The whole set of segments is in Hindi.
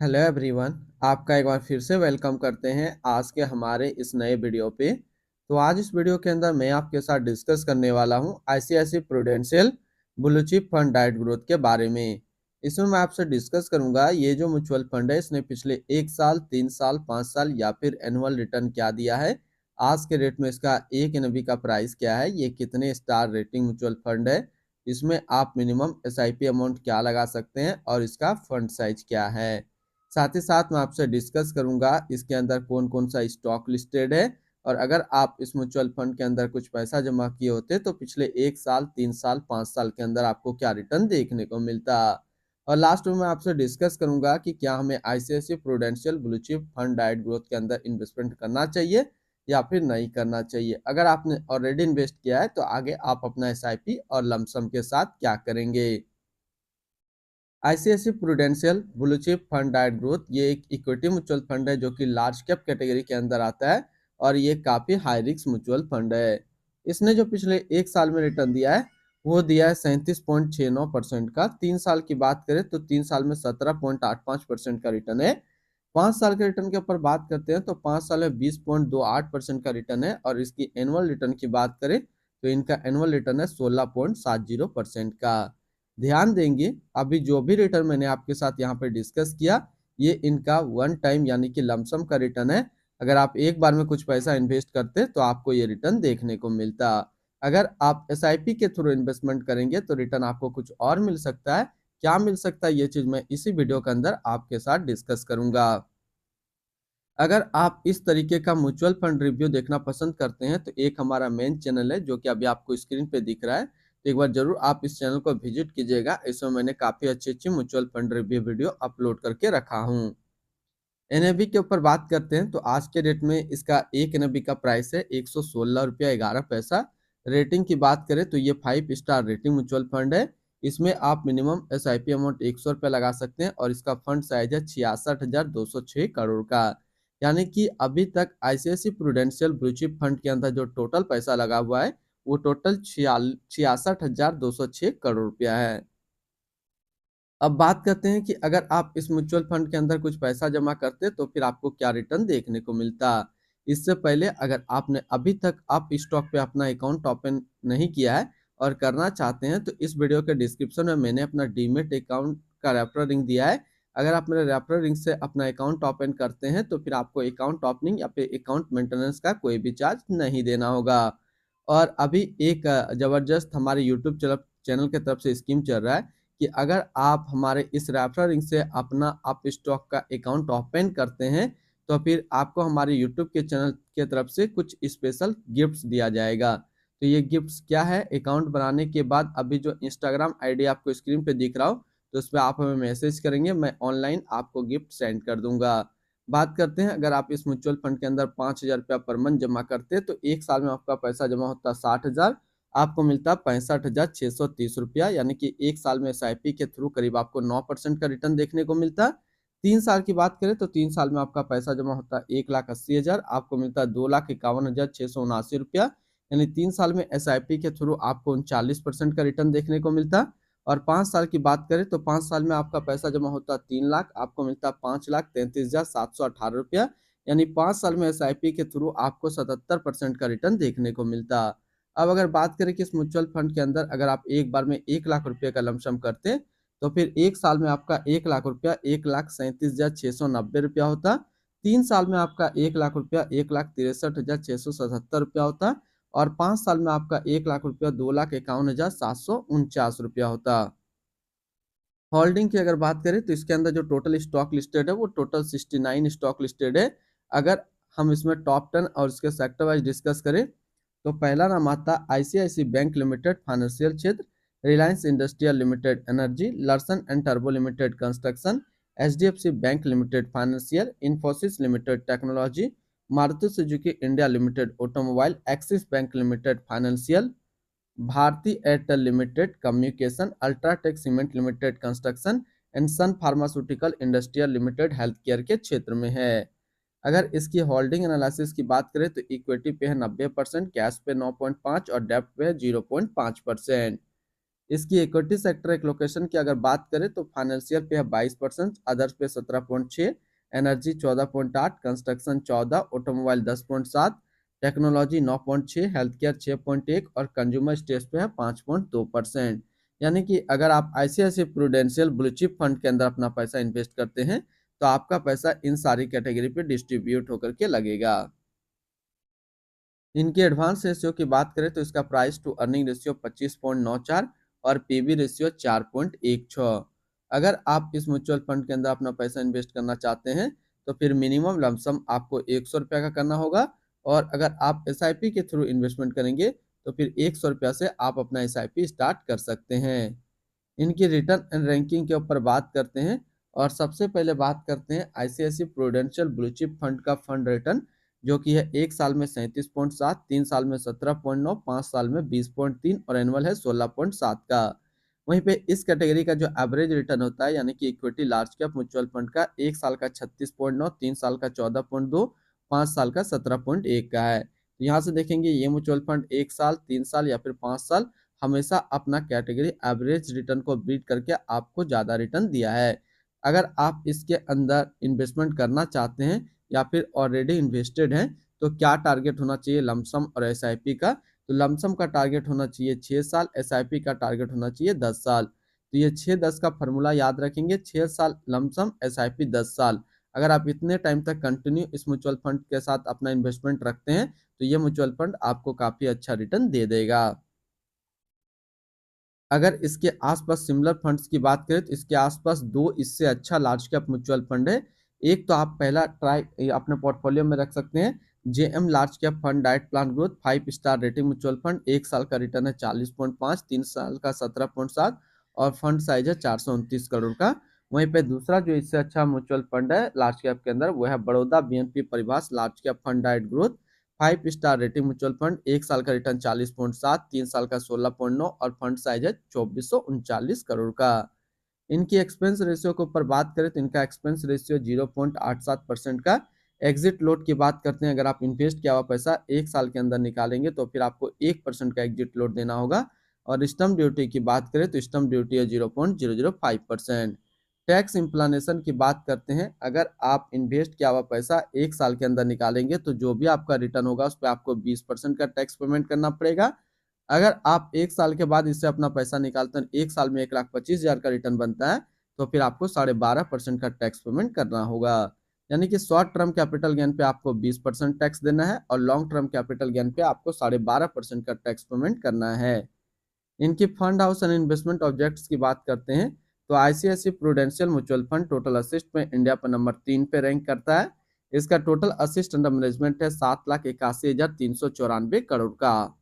Hello everyone. आपका एक बार फिर से वेलकम करते हैं आज के हमारे इस नए वीडियो पे। तो आज इस वीडियो के अंदर मैं आपके साथ डिस्कस करने वाला हूं ICICI prudential blue chip fund diet growth के बारे में। इसमें मैं आपसे डिस्कस करूंगा ये जो म्यूचुअल फंड है इसने पिछले 1 साल, 3 साल, 5 साल या फिर एनुअल रिटर्न क्या दिया है। आज के रेट में इसका एक एनबी का प्राइस क्या है, ये कितने स्टार रेटिंग म्यूचुअल फंड है, इसमें आप मिनिमम एसआईपी अमाउंट क्या लगा सकते हैं और इसका फंड साइज क्या है। साथ ही साथ मैं आपसे डिस्कस करूंगा इसके अंदर कौन कौन सा स्टॉक लिस्टेड है, और अगर आप इस म्यूचुअल फंड के अंदर कुछ पैसा जमा किए होते तो पिछले 1 साल, 3 साल, 5 साल के अंदर आपको क्या रिटर्न देखने को मिलता। और लास्ट में मैं आपसे डिस्कस करूंगा कि क्या हमें ICICI prudential blue chip fund diet growth के अंदर इन्वेस्टमेंट करना चाहिए या फिर नहीं करना चाहिए। अगर आपने ऑलरेडी इन्वेस्ट किया है तो आगे आप अपना एसआईपी और लमसम के साथ क्या करेंगे। ICICI prudential blue chip fund diet growth ये एक इक्विटी म्यूचुअल फंड है जो कि लार्ज कैप कैटेगरी के अंदर आता है और ये काफी हाई रिस्क म्यूचुअल फंड है। इसने जो पिछले 1 साल में रिटर्न दिया है वो दिया है 37.69% का। 3 साल की बात करें तो 3 साल में 17.85% का रिटर्न है। 5 साल के रिटर्न के ऊपर बात करते हैं तो 5 साल में 20.28% का रिटर्न है, और इसकी एनुअल रिटर्न की बात करें तो इनका एनुअल रिटर्न है 16.70% का। ध्यान देंगे अभी जो भी रिटर्न मैंने आपके साथ यहाँ पे डिस्कस किया ये इनका वन टाइम यानी कि लमसम का रिटर्न है। अगर आप एक बार में कुछ पैसा इन्वेस्ट करते तो आपको ये रिटर्न देखने को मिलता। अगर आप एसआईपी के थ्रू इन्वेस्टमेंट करेंगे तो रिटर्न आपको कुछ और मिल सकता है। क्या मिल सकता है ये चीज मैं इसी वीडियो के अंदर आपके साथ डिस्कस करूंगा। अगर आप इस तरीके का म्यूचुअल फंड रिव्यू देखना पसंद करते हैं तो एक हमारा मेन चैनल है जो कि अभी आपको स्क्रीन पे दिख रहा है, तो एक बार जरूर आप इस चैनल को विजिट कीजिएगा। इसमें मैंने काफी अच्छी अच्छी mutual fund review video upload करके रखा हूँ। एनएबी के ऊपर बात करते हैं तो आज के डेट में इसका एक एनएबी का प्राइस है 116 रुपया 11 पैसा। रेटिंग की बात करें तो ये 5 स्टार रेटिंग म्यूचुअल फंड है। इसमें आप मिनिमम एसआईपी अमाउंट 100 रुपया लगा सकते हैं और इसका फंड साइज है 66,206 करोड़ का। यानी कि अभी तक ICICI prudential blue chip fund के अंदर जो टोटल पैसा लगा हुआ है वो टोटल 66,206 करोड़ रुपया है। अब बात करते हैं कि अगर आप इस म्यूचुअल फंड के अंदर कुछ पैसा जमा करते तो फिर आपको क्या रिटर्न देखने को मिलता। इससे पहले अगर आपने अभी तक आप स्टॉक पे अपना अकाउंट ओपन नहीं किया है और करना चाहते हैं तो इस वीडियो के डिस्क्रिप्शन में मैंने अपना डीमेट अकाउंट का रेफरल लिंक दिया है। अगर आप मेरे रेफरल लिंक से अपना अकाउंट ओपन करते हैं तो फिर आपको अकाउंट ओपनिंग या फिर अकाउंट मेंटेनेंस का कोई भी चार्ज नहीं देना होगा। और अभी एक जबरदस्त हमारे यूट्यूब चैनल की तरफ से स्कीम चल रहा है कि अगर आप हमारे इस रेफरल लिंक से अपना अप स्टॉक का अकाउंट ओपन करते हैं तो फिर आपको हमारे यूट्यूब के चैनल की तरफ से कुछ स्पेशल गिफ्ट्स दिया जाएगा। तो ये गिफ्ट्स क्या है, अकाउंट बनाने के बाद अभी जो इंस्टाग्राम आईडी आपको स्क्रीन पे दिख रहा हो तो उस पर आप हमें मैसेज करेंगे, मैं ऑनलाइन आपको गिफ्ट सेंड कर दूंगा। बात करते हैं अगर आप इस म्यूचुअल फंड के अंदर 5,000 रुपया पर मंथ जमा करते हैं तो 1 साल में आपका पैसा जमा होता है 60,000, आपको मिलता है 65,630 रुपया। यानी कि 1 साल में एसआईपी के थ्रू करीब आपको 9% का रिटर्न देखने को मिलता है। 3 साल की बात करें तो 3 साल में आपका पैसा जमा होता है 1,80,000, आपको मिलता है 2,51,679 रुपया। यानी 3 साल में एसआईपी के थ्रू आपको 39% का रिटर्न देखने को मिलता। और 5 साल की बात करें तो 5 साल में आपका पैसा जमा होता है 3 लाख, आपको मिलता है 5,33,718 रुपया। यानी 5 साल में एसआईपी के थ्रू आपको 77% का रिटर्न देखने को मिलता। अब अगर बात करें कि इस म्यूचुअल फंड के अंदर अगर आप एक बार में 1 लाख रुपए का लमसम करते तो फिर 1 साल में आपका 1 लाख रुपया 1,37,690 रुपया होता। 3 साल में आपका 1 लाख रुपया 1,63,677 रुपया होता। और 5 साल में आपका 1 लाख रुपया 2,51,749 रुपया होता। होल्डिंग की अगर बात करें तो इसके अंदर जो टोटल स्टॉक लिस्टेड है वो टोटल 69 स्टॉक लिस्टेड है। अगर हम इसमें टॉप 10 और इसके सेक्टर वाइज डिस्कस करें तो पहला नाम आता है आईसीआईसी बैंक लिमिटेड फाइनेंशियल क्षेत्र, Reliance industrial limited energy, Larsen and टर्बो limited construction, HDFC bank limited financial, Infosys limited technology, Maruti Suzuki India limited automobile, Axis bank limited financial, Bharti Airtel limited communication, UltraTech cement limited construction and Sun pharmaceutical industrial limited health care के क्षेत्र में है। अगर इसकी होल्डिंग एनालिसिस की बात करें तो इक्विटी पे है 90%, कैश पे 9.5 और डेब्ट पे है 0.5%। इसकी इक्विटी सेक्टर एलोकेशन की अगर बात करें तो फाइनेंशियल पे है 22%, अदर्स पे 17.6, energy 14.8, construction 14, automobile 10.7, technology 9.6, health care 6.1 और कंज्यूमर स्टेज पे है 5.2%। यानी कि अगर आप ICICI prudential blue chip fund के अंदर अपना पैसा इन्वेस्ट करते हैं तो आपका पैसा इन सारी कैटेगरी पे डिस्ट्रीब्यूट होकर के लगेगा। इनकी एडवांस रेशियो की बात करें तो इसका प्राइस टू अर्निंग रेशियो 25.94 और पीबी रेशियो 4.16। अगर आप इस म्यूचुअल फंड के अंदर अपना पैसा इन्वेस्ट करना चाहते हैं तो फिर मिनिमम लमसम आपको 100 रुपया का करना होगा, और अगर आप एसआईपी के थ्रू इन्वेस्टमेंट करेंगे तो फिर 100 रुपया से आप अपना एसआईपी स्टार्ट कर सकते हैं। इनकी रिटर्न एंड रैंकिंग के ऊपर बात करते हैं, और सबसे पहले बात करते हैं ICICI prudential blue chip fund का फंड रिटर्न, जो कि है 1 साल में 37.7, 3 साल में 17.9, 5 साल में 20.3 और एनुअल है 16.7 का। वहीं पे इस कैटेगरी का जो एवरेज रिटर्न होता है यानी कि equity large cap mutual fund का 1 साल का 36.9, 3 साल का 14.2, 5 साल का 17.1 का है। तो यहाँ से देखेंगे ये म्यूचुअल फंड 1 साल, 3 साल या फिर 5 साल हमेशा अपना कैटेगरी एवरेज रिटर्न को बीट करके आपको ज़्यादा रिटर्न दिया है। अगर आप इसके अंदर इन्वेस्टमेंट करना चाहते हैं या फिर ऑलरेडी इन्वेस्टेड हैं तो क्या टारगेट होना चाहिए लमसम और एसआईपी का, तो लमसम का टारगेट होना चाहिए 6 साल, एसआईपी का टारगेट होना चाहिए 10 साल। तो ये 6-10 का फॉर्मूला याद रखेंगे, 6 साल लमसम, एसआईपी 10 साल। अगर आप इतने टाइम तक कंटिन्यू इस म्यूचुअल फंड के साथ अपना इन्वेस्टमेंट रखते हैं तो ये म्यूचुअल फंड आपको काफ़ी अच्छा रिटर्न दे देगा। अगर इसके आसपास सिमिलर फंड्स की बात करें तो इसके आसपास दो इससे अच्छा लार्ज कैप म्यूचुअल फंड है। एक तो आप पहला ट्राई अपने पोर्टफोलियो में रख सकते हैं, JM large cap fund diet plan growth 5 star rating mutual fund, 1 साल का रिटर्न है 40.5, 3 साल का 17.7 और फंड साइज है 429 करोड़ का। वहीं पे दूसरा जो इससे अच्छा म्यूचुअल फंड है लार्ज कैप के अंदर वो है Baroda BNP परिवास large cap fund diet growth, 5 star rating mutual fund, 1 साल का रिटर्न 40.7, 3 साल का 16.9 और फंड साइज है 2439 करोड़ का। इनकी एक्सपेंस रेशियो के ऊपर बात करें तो इनका एक्सपेंस रेशियो 0.87% का। एग्जिट लोड की बात करते हैं, अगर आप इन्वेस्ट किया हुआ पैसा 1 साल के अंदर निकालेंगे तो फिर आपको 1% का एग्जिट लोड देना होगा। और स्टम्प ड्यूटी की बात करें तो स्टम्प ड्यूटी है 0.005%। टैक्स इम्प्लानेशन की बात करते हैं, अगर आप इन्वेस्ट किया हुआ पैसा 1 साल के अंदर निकालेंगे तो जो भी आपका रिटर्न होगा उस पर आपको 20% का टैक्स पेमेंट करना पड़ेगा। अगर आप 1 साल के बाद इससे अपना पैसा निकालते हैं, 1 साल में 1,25,000 का रिटर्न बनता है तो फिर आपको 12.5% का टैक्स पेमेंट करना होगा। यानी कि शॉर्ट टर्म कैपिटल गेन पे आपको 20% टैक्स देना है और लॉन्ग टर्म कैपिटल गेन पे आपको 12.5% का टैक्स पेमेंट करना है। इनकी fund house and investment objects की बात करते हैं तो ICICI prudential mutual fund total assist में इंडिया पर नंबर 3 पे रैंक करता है। इसका टोटल असिस्ट अंडर मैनेजमेंट है 7,81,394 करोड़ का।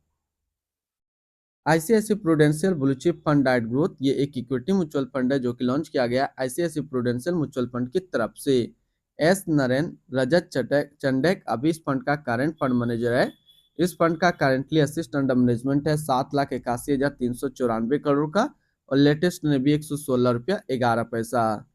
ICICI prudential blue chip fund diet growth ये एक इक्विटी म्यूचुअल फंड है जो कि लॉन्च किया गया आईसीआईसीआई प्रूडेंशियल म्यूचुअल फंड की तरफ से। एस नरेन रजत चंडेक अभी इस फंड का करंट फंड मैनेजर है। इस फंड का करेंटली असिस्ट अंडर मैनेजमेंट है 7,81,394 करोड़ का और लेटेस्ट ने भी 116 रुपया 11 पैसा।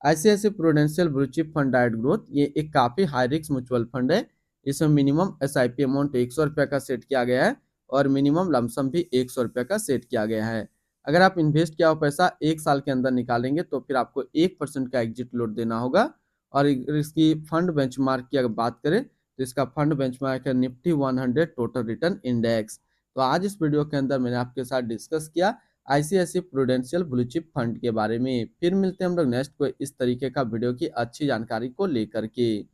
ICICI prudential blue chip fund diet growth ये एक काफी हाई रिस्क म्यूचुअल फंड है। इसमें मिनिमम एसआईपी अमाउंट 100 रुपया का सेट किया गया है और मिनिमम लमसम भी 100 रुपया का सेट किया गया है। अगर आप इन्वेस्ट किया हुआ पैसा 1 साल के अंदर निकालेंगे तो फिर आपको 1% का एग्जिट लोड देना होगा। और इसकी फंड बेंचमार्क की अगर बात करें तो इसका फंड बेंचमार्क है निफ्टी 100 टोटल रिटर्न इंडेक्स। तो आज इस वीडियो के अंदर मैंने आपके साथ डिस्कस किया ICICI prudential blue chip fund के बारे में। फिर मिलते हैं हम लोग नेक्स्ट को इस तरीके का वीडियो की अच्छी जानकारी को लेकर के।